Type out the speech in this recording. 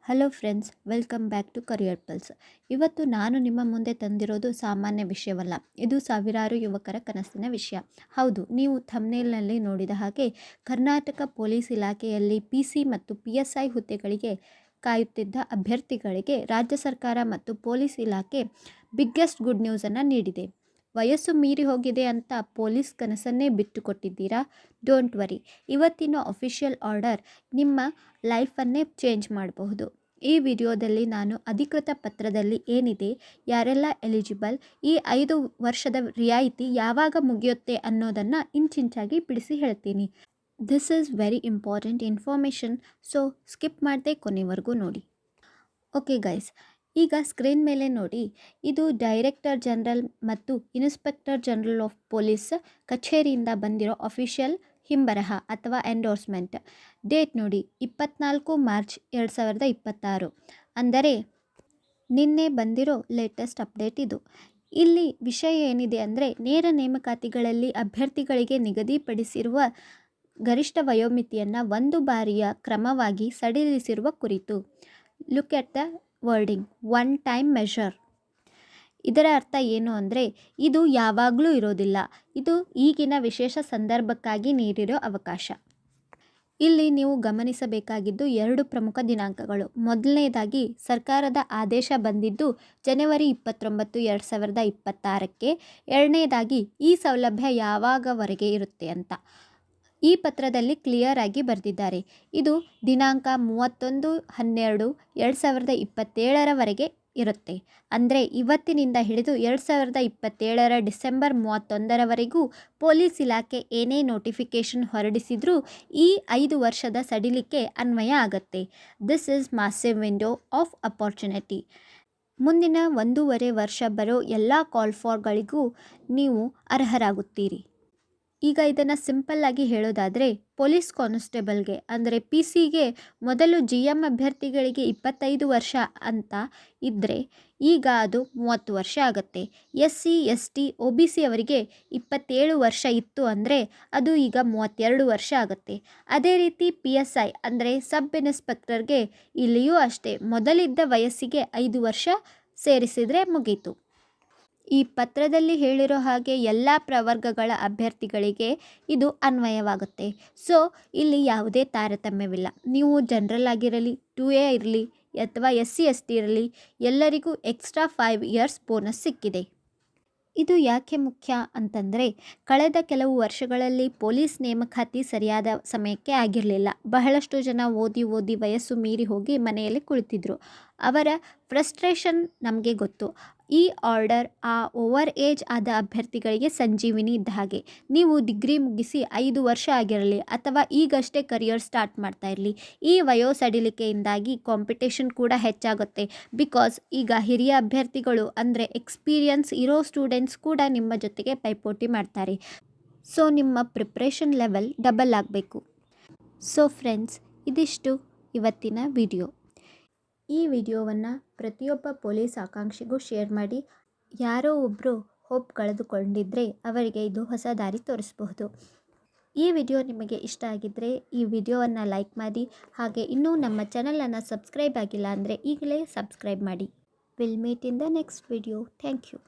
Hello friends, welcome back to career pulse. ಇವತ್ತು ನಾನು ನಿಮ್ಮ ಮುಂದೆ ತಂದಿರೋದು ಸಾಮಾನ್ಯ ವಿಷಯವಲ್ಲ. ಇದು ಸಾವಿರಾರು ಯುವಕರ ಕನಸಿನ ವಿಷಯ. ಹೌದು, ನೀವು ಥಂಬ್ನೇಲ್ನಲ್ಲಿ ನೋಡಿದ ಹಾಗೆ ಕರ್ನಾಟಕ ಪೊಲೀಸ್ ಇಲಾಖೆಯಲ್ಲಿ PC ಮತ್ತು PSI ಹುದ್ದೆಗಳಿಗೆ ಕಾಯುತ್ತಿದ್ದ ಅಭ್ಯರ್ಥಿಗಳಿಗೆ ರಾಜ್ಯ ಸರ್ಕಾರ ಮತ್ತು ಪೊಲೀಸ್ ಇಲಾಖೆ ಬಿಗ್ಗೆಸ್ಟ್ ಗುಡ್ ನ್ಯೂಸನ್ನು ನೀಡಿದೆ. ವಯಸ್ಸು ಮೀರಿ ಹೋಗಿದೆ ಅಂತ ಪೊಲೀಸ್ ಕನಸನ್ನೇ ಬಿಟ್ಟುಕೊಟ್ಟಿದ್ದೀರಾ? ಡೋಂಟ್ ವರಿ, ಇವತ್ತಿನ ಅಫಿಷಿಯಲ್ ಆರ್ಡರ್ ನಿಮ್ಮ ಲೈಫನ್ನೇ ಚೇಂಜ್ ಮಾಡಬಹುದು. ಈ ವಿಡಿಯೋದಲ್ಲಿ ನಾನು ಅಧಿಕೃತ ಪತ್ರದಲ್ಲಿ ಏನಿದೆ, ಯಾರೆಲ್ಲ ಎಲಿಜಿಬಲ್, ಈ 5 ವರ್ಷದ ರಿಯಾಯಿತಿ ಯಾವಾಗ ಮುಗಿಯುತ್ತೆ ಅನ್ನೋದನ್ನು ಇಂಚಿಂಚಾಗಿ ಬಿಡಿಸಿ ಹೇಳ್ತೀನಿ. This is very important information, so skip ಮಾಡದೆ ಕೊನೆವರೆಗೂ ನೋಡಿ. ಓಕೆ ಗೈಸ್, ಈಗ ಸ್ಕ್ರೀನ್ ಮೇಲೆ ನೋಡಿ, ಇದು ಡೈರೆಕ್ಟರ್ ಜನರಲ್ ಮತ್ತು ಇನ್ಸ್ಪೆಕ್ಟರ್ ಜನರಲ್ ಆಫ್ ಪೊಲೀಸ್ ಕಚೇರಿಯಿಂದ ಬಂದಿರೋ ಅಫಿಷಿಯಲ್ ಹಿಂಬರಹ ಅಥವಾ ಎಂಡೋರ್ಸ್ಮೆಂಟ್. ಡೇಟ್ ನೋಡಿ, 24 ಮಾರ್ಚ್ 2026, ಅಂದರೆ ನಿನ್ನೆ ಬಂದಿರೋ ಲೇಟೆಸ್ಟ್ ಅಪ್ಡೇಟ್ ಇದು. ಇಲ್ಲಿ ವಿಷಯ ಏನಿದೆ ಅಂದರೆ, ನೇರ ನೇಮಕಾತಿಗಳಲ್ಲಿ ಅಭ್ಯರ್ಥಿಗಳಿಗೆ ನಿಗದಿಪಡಿಸಿರುವ ಗರಿಷ್ಠ ವಯೋಮಿತಿಯನ್ನು 1 ಬಾರಿಯ ಕ್ರಮವಾಗಿ ಸಡಿಲಿಸಿರುವ ಕುರಿತು. Look at the wording, one time measure. ಇದರ ಅರ್ಥ ಏನು ಅಂದರೆ, ಇದು ಯಾವಾಗಲೂ ಇರೋದಿಲ್ಲ, ಇದು ಈಗಿನ ವಿಶೇಷ ಸಂದರ್ಭಕ್ಕಾಗಿ ನೀಡಿರೋ ಅವಕಾಶ. ಇಲ್ಲಿ ನೀವು ಗಮನಿಸಬೇಕಾಗಿದ್ದು 2 ಪ್ರಮುಖ ದಿನಾಂಕಗಳು. ಮೊದಲನೇದಾಗಿ, ಸರ್ಕಾರದ ಆದೇಶ ಬಂದಿದ್ದು ಜನವರಿ 29, 2026ಕ್ಕೆ. ಎರಡನೇದಾಗಿ, ಈ ಸೌಲಭ್ಯ ಯಾವಾಗವರೆಗೆ ಇರುತ್ತೆ ಅಂತ ಈ ಪತ್ರದಲ್ಲಿ ಕ್ಲಿಯರ್ ಆಗಿ ಬರೆದಿದ್ದಾರೆ. ಇದು ದಿನಾಂಕ 31/12/2027ರವರೆಗೆ ಇರುತ್ತೆ. ಅಂದರೆ ಇವತ್ತಿನಿಂದ ಹಿಡಿದು 2027 ಡಿಸೆಂಬರ್ 31ರವರೆಗೂ ಪೊಲೀಸ್ ಇಲಾಖೆ ಏನೇ ನೋಟಿಫಿಕೇಷನ್ ಹೊರಡಿಸಿದ್ರೂ ಈ 5 ವರ್ಷದ ಸಡಿಲಿಕೆ ಅನ್ವಯ ಆಗುತ್ತೆ. This is massive window of opportunity. ಮುಂದಿನ 1.5 ವರ್ಷ ಬರೋ ಎಲ್ಲ ಕಾಲ್ ಫಾರ್ಗಳಿಗೂ ನೀವು ಅರ್ಹರಾಗುತ್ತೀರಿ. ಈಗ ಇದನ್ನು ಸಿಂಪಲ್ಲಾಗಿ ಹೇಳೋದಾದರೆ, ಪೊಲೀಸ್ ಕಾನ್ಸ್ಟೇಬಲ್ಗೆ ಅಂದರೆ PCಗೆ ಮೊದಲು GM ಅಭ್ಯರ್ಥಿಗಳಿಗೆ 25 ವರ್ಷ ಅಂತ ಇದ್ದರೆ ಈಗ ಅದು 30 ವರ್ಷ ಆಗುತ್ತೆ. SC ST OBC ಅವರಿಗೆ 27 ವರ್ಷ ಇತ್ತು ಅಂದರೆ ಅದು ಈಗ 32 ವರ್ಷ ಆಗುತ್ತೆ. ಅದೇ ರೀತಿ PSI ಅಂದರೆ ಸಬ್ ಇನ್ಸ್ಪೆಕ್ಟರ್ಗೆ ಇಲ್ಲಿಯೂ ಅಷ್ಟೇ, ಮೊದಲಿದ್ದ ವಯಸ್ಸಿಗೆ 5 ವರ್ಷ ಸೇರಿಸಿದರೆ ಮುಗೀತು. ಈ ಪತ್ರದಲ್ಲಿ ಹೇಳಿರೋ ಹಾಗೆ ಎಲ್ಲ ಪ್ರವರ್ಗಗಳ ಅಭ್ಯರ್ಥಿಗಳಿಗೆ ಇದು ಅನ್ವಯವಾಗುತ್ತೆ. ಸೊ ಇಲ್ಲಿ ಯಾವುದೇ ತಾರತಮ್ಯವಿಲ್ಲ. ನೀವು ಜನರಲ್ ಆಗಿರಲಿ, 2A ಇರಲಿ ಅಥವಾ SC ST ಇರಲಿ, ಎಲ್ಲರಿಗೂ ಎಕ್ಸ್ಟ್ರಾ 5 ಇಯರ್ಸ್ ಬೋನಸ್ ಸಿಕ್ಕಿದೆ. ಇದು ಯಾಕೆ ಮುಖ್ಯ ಅಂತಂದರೆ, ಕಳೆದ ಕೆಲವು ವರ್ಷಗಳಲ್ಲಿ ಪೊಲೀಸ್ ನೇಮಕಾತಿ ಸರಿಯಾದ ಸಮಯಕ್ಕೆ ಆಗಿರಲಿಲ್ಲ. ಬಹಳಷ್ಟು ಜನ ಓದಿ ವಯಸ್ಸು ಮೀರಿ ಹೋಗಿ ಮನೆಯಲ್ಲಿ ಕುಳಿತಿದ್ರು. ಅವರ ಫ್ರಸ್ಟ್ರೇಷನ್ ನಮಗೆ ಗೊತ್ತು. ಈ ಆರ್ಡರ್ ಆ ಓವರ್ ಏಜ್ ಆದ ಅಭ್ಯರ್ಥಿಗಳಿಗೆ ಸಂಜೀವಿನಿ ಇದ್ದ ಹಾಗೆ. ನೀವು ಡಿಗ್ರಿ ಮುಗಿಸಿ 5 ವರ್ಷ ಆಗಿರಲಿ ಅಥವಾ ಈಗಷ್ಟೇ ಕರಿಯರ್ ಸ್ಟಾರ್ಟ್ ಮಾಡ್ತಾ ಇರಲಿ, ಈ ವಯೋ ಸಡಿಲಿಕೆಯಿಂದಾಗಿ ಕಾಂಪಿಟೇಷನ್ ಕೂಡ ಹೆಚ್ಚಾಗುತ್ತೆ. ಬಿಕಾಸ್ ಈಗ ಹಿರಿಯ ಅಭ್ಯರ್ಥಿಗಳು ಅಂದರೆ ಎಕ್ಸ್ಪೀರಿಯನ್ಸ್ ಇರೋ ಸ್ಟೂಡೆಂಟ್ಸ್ ಕೂಡ ನಿಮ್ಮ ಜೊತೆಗೆ ಪೈಪೋಟಿ ಮಾಡ್ತಾರೆ. ಸೊ ನಿಮ್ಮ ಪ್ರಿಪ್ರೇಷನ್ ಲೆವೆಲ್ ಡಬಲ್ ಆಗಬೇಕು. ಸೊ ಫ್ರೆಂಡ್ಸ್, ಇದಿಷ್ಟು ಇವತ್ತಿನ ವಿಡಿಯೋ. ಈ ವಿಡಿಯೋವನ್ನು ಪ್ರತಿಯೊಬ್ಬ ಪೊಲೀಸ್ ಆಕಾಂಕ್ಷಿಗೂ ಶೇರ್ ಮಾಡಿ. ಯಾರೋ ಒಬ್ಬರು ಹೋಪ್ ಕಳೆದುಕೊಂಡಿದ್ದರೆ ಅವರಿಗೆ ಇದು ಹೊಸ ದಾರಿ ತೋರಿಸಬಹುದು. ಈ ವಿಡಿಯೋ ನಿಮಗೆ ಇಷ್ಟ ಆಗಿದ್ದರೆ ಈ ವಿಡಿಯೋವನ್ನು ಲೈಕ್ ಮಾಡಿ. ಹಾಗೆ ಇನ್ನೂ ನಮ್ಮ ಚಾನಲನ್ನು ಸಬ್ಸ್ಕ್ರೈಬ್ ಆಗಿಲ್ಲ ಅಂದರೆ ಈಗಲೇ ಸಬ್ಸ್ಕ್ರೈಬ್ ಮಾಡಿ. Will meet in the next video. Thank you.